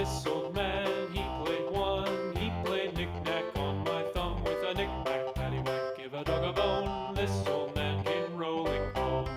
This old man, he played one. He played knick-knack on my thumb with a knick-knack, paddywhack, give a dog a bone. This old man came rolling home.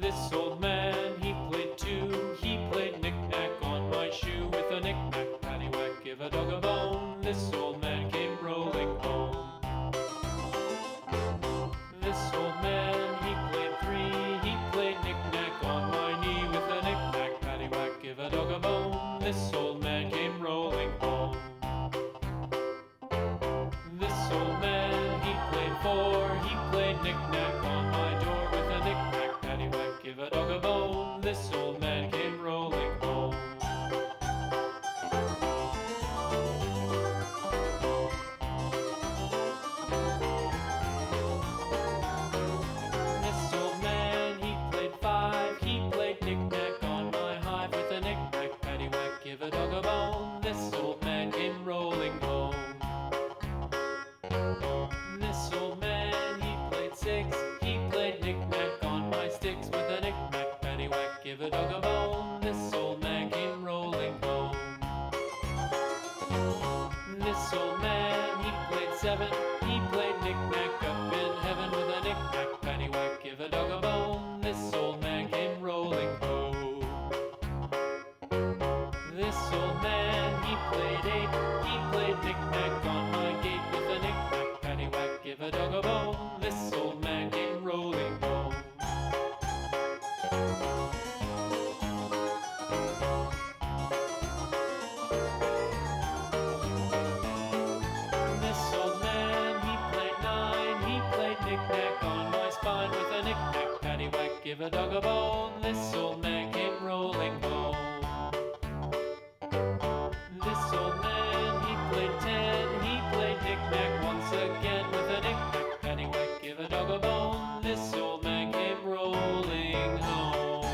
This old man, he played two. He played knick-knack on my shoe with a knick-knack, paddywhack, give a dog a bone. This old man came rolling home. This old man, he played three. He played knick-knack on my knee with a knick-knack, paddywhack, give a dog a bone. This old man came rolling home. This old man, he played four. He played knick-knack on my door with a knick-knack, paddywhack, give a dog a bone. This old man came rolling home. This old man, he played five. He played knick-knack on my hive with a knick-knack, paddywhack, give a dog a bone. This old man came rolling home. This old man, he played six. He played knick-knack on my sticks with a knick-knack, paddywhack, give a dog a bone. This old man came rolling home. This old man, he played seven. He played knick-knack up in heaven with a knick-knack, paddywhack, give a dog a bone. This old man came rolling home. This old man, he played eight. He played knick-knack on my gate with a knick-knack, paddywhack, give a dog a bone. This old man came rolling home. This old man, he played nine. He played knick-knack on my spine with a knick-knack, paddywhack, give a dog a bone. This old man came rolling home. This old man, he played ten. He played knick-knack once again with a knick-knack, paddywhack, give a dog a bone. This old man came rolling home.